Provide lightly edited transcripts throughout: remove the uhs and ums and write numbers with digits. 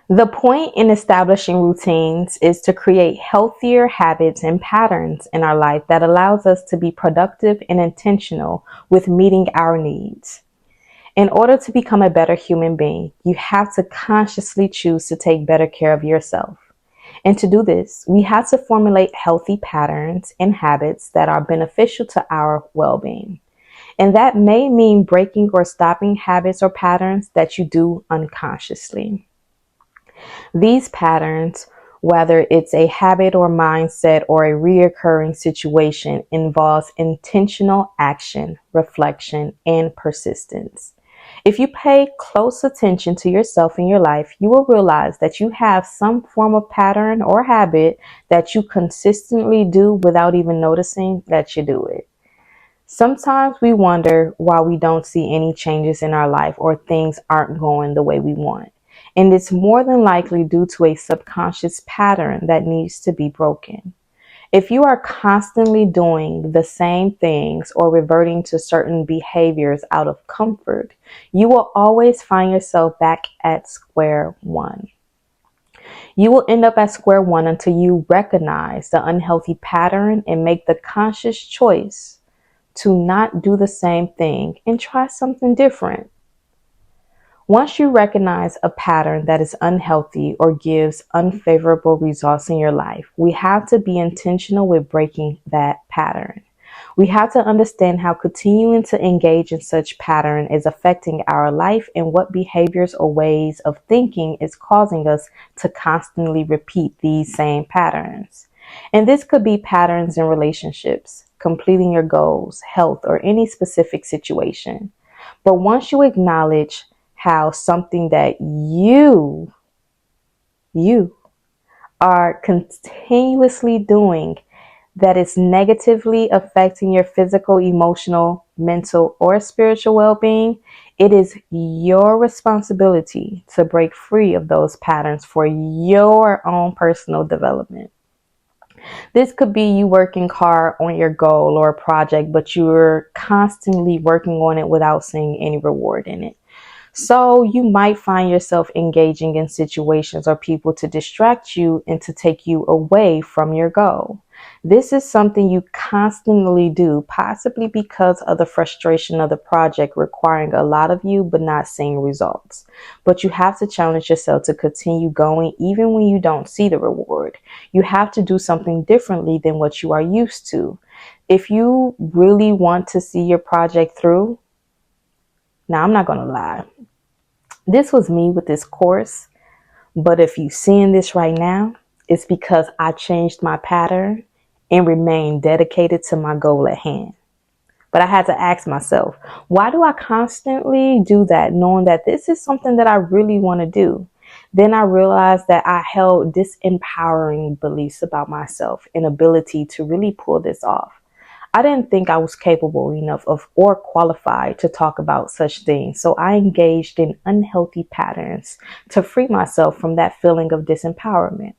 The point in establishing routines is to create healthier habits and patterns in our life that allows us to be productive and intentional with meeting our needs. In order to become a better human being, you have to consciously choose to take better care of yourself. And to do this, we have to formulate healthy patterns and habits that are beneficial to our well-being. And that may mean breaking or stopping habits or patterns that you do unconsciously. These patterns, whether it's a habit or mindset or a reoccurring situation, involves intentional action, reflection, and persistence. If you pay close attention to yourself in your life, you will realize that you have some form of pattern or habit that you consistently do without even noticing that you do it. Sometimes we wonder why we don't see any changes in our life or things aren't going the way we want. And it's more than likely due to a subconscious pattern that needs to be broken. If you are constantly doing the same things or reverting to certain behaviors out of comfort, you will always find yourself back at square one. You will end up at square one until you recognize the unhealthy pattern and make the conscious choice to not do the same thing and try something different. Once you recognize a pattern that is unhealthy or gives unfavorable results in your life, we have to be intentional with breaking that pattern. We have to understand how continuing to engage in such pattern is affecting our life and what behaviors or ways of thinking is causing us to constantly repeat these same patterns. And this could be patterns in relationships, completing your goals, health, or any specific situation. But once you acknowledge how something that you are continuously doing that is negatively affecting your physical, emotional, mental, or spiritual well-being, it is your responsibility to break free of those patterns for your own personal development. This could be you working hard on your goal or project, but you're constantly working on it without seeing any reward in it. So you might find yourself engaging in situations or people to distract you and to take you away from your goal. This is something you constantly do, possibly because of the frustration of the project requiring a lot of you but not seeing results. But you have to challenge yourself to continue going even when you don't see the reward. You have to do something differently than what you are used to. If you really want to see your project through, now I'm not going to lie. This was me with this course, but if you're seeing this right now, it's because I changed my pattern and remained dedicated to my goal at hand. But I had to ask myself, why do I constantly do that, knowing that this is something that I really want to do? Then I realized that I held disempowering beliefs about myself and ability to really pull this off. I didn't think I was capable enough of or qualified to talk about such things, so I engaged in unhealthy patterns to free myself from that feeling of disempowerment.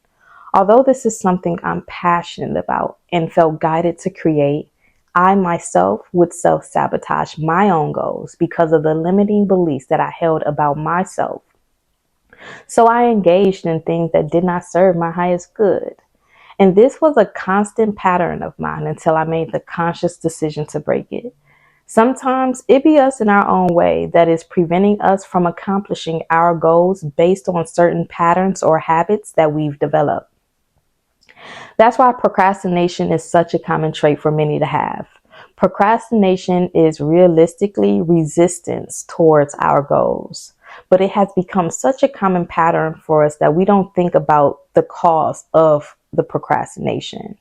Although this is something I'm passionate about and felt guided to create, I myself would self-sabotage my own goals because of the limiting beliefs that I held about myself. So I engaged in things that did not serve my highest good. And this was a constant pattern of mine until I made the conscious decision to break it. Sometimes it be us in our own way that is preventing us from accomplishing our goals based on certain patterns or habits that we've developed. That's why procrastination is such a common trait for many to have. Procrastination is realistically resistance towards our goals, but it has become such a common pattern for us that we don't think about the cause of the procrastination.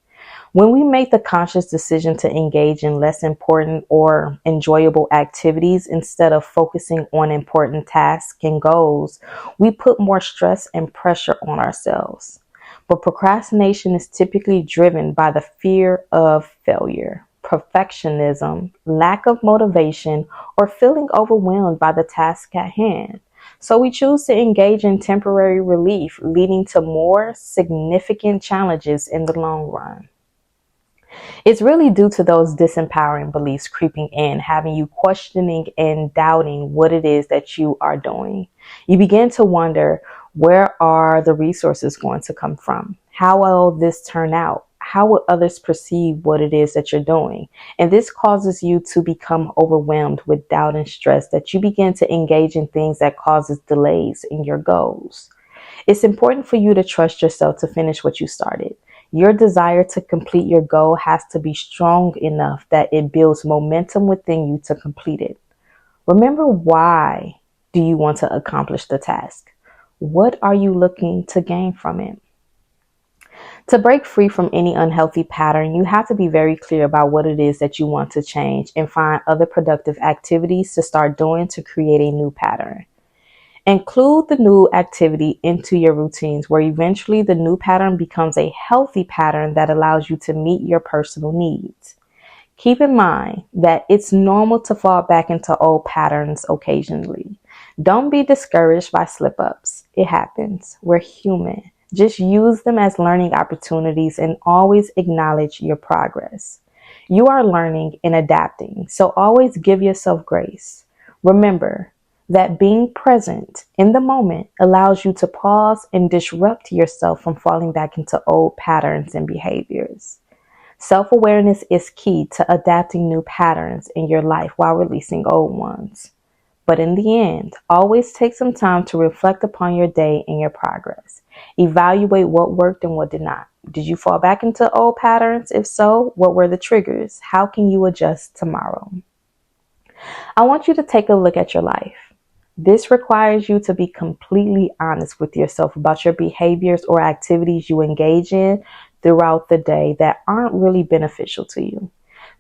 When we make the conscious decision to engage in less important or enjoyable activities instead of focusing on important tasks and goals, we put more stress and pressure on ourselves. But procrastination is typically driven by the fear of failure, perfectionism, lack of motivation, or feeling overwhelmed by the task at hand. So we choose to engage in temporary relief, leading to more significant challenges in the long run. It's really due to those disempowering beliefs creeping in, having you questioning and doubting what it is that you are doing. You begin to wonder Where are the resources going to come from? How will this turn out? How will others perceive what it is that you're doing? And this causes you to become overwhelmed with doubt and stress, that you begin to engage in things that causes delays in your goals. It's important for you to trust yourself to finish what you started. Your desire to complete your goal has to be strong enough that it builds momentum within you to complete it. Remember, why do you want to accomplish the task? What are you looking to gain from it? To break free from any unhealthy pattern, you have to be very clear about what it is that you want to change and find other productive activities to start doing to create a new pattern. Include the new activity into your routines, where eventually the new pattern becomes a healthy pattern that allows you to meet your personal needs. Keep in mind that it's normal to fall back into old patterns occasionally. Don't be discouraged by slip ups. It happens. We're human. Just use them as learning opportunities and always acknowledge your progress. You are learning and adapting, so always give yourself grace. Remember that being present in the moment allows you to pause and disrupt yourself from falling back into old patterns and behaviors. Self-awareness is key to adapting new patterns in your life while releasing old ones. But in the end, always take some time to reflect upon your day and your progress. Evaluate what worked and what did not. Did you fall back into old patterns? If so, what were the triggers? How can you adjust tomorrow? I want you to take a look at your life. This requires you to be completely honest with yourself about your behaviors or activities you engage in throughout the day that aren't really beneficial to you.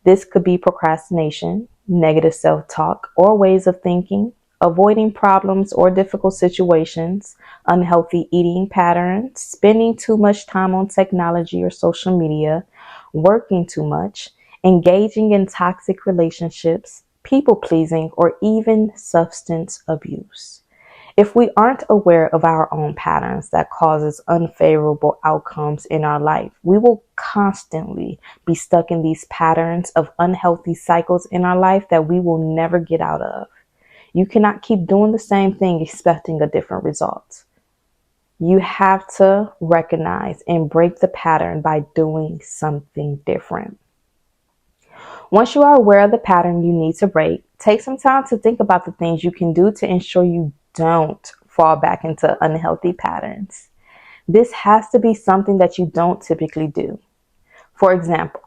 This could be procrastination, negative self-talk or ways of thinking, avoiding problems or difficult situations, unhealthy eating patterns, spending too much time on technology or social media, working too much, engaging in toxic relationships, people pleasing, or even substance abuse. If we aren't aware of our own patterns that causes unfavorable outcomes in our life, we will constantly be stuck in these patterns of unhealthy cycles in our life that we will never get out of. You cannot keep doing the same thing expecting a different result. You have to recognize and break the pattern by doing something different. Once you are aware of the pattern you need to break, take some time to think about the things you can do to ensure you don't fall back into unhealthy patterns. This has to be something that you don't typically do. For example,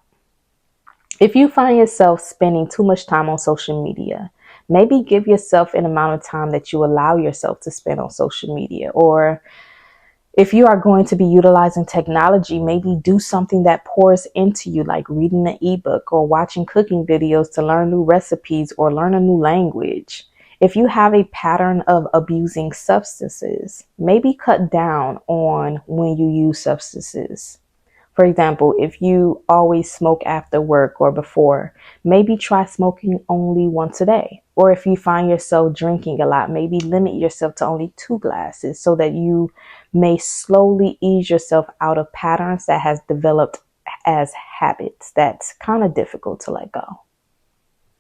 if you find yourself spending too much time on social media, maybe give yourself an amount of time that you allow yourself to spend on social media. Or if you are going to be utilizing technology, maybe do something that pours into you, like reading an ebook or watching cooking videos to learn new recipes or learn a new language. If you have a pattern of abusing substances, maybe cut down on when you use substances. For example, if you always smoke after work or before, maybe try smoking only once a day. Or if you find yourself drinking a lot, maybe limit yourself to only 2 glasses so that you may slowly ease yourself out of patterns that has developed as habits that's kind of difficult to let go.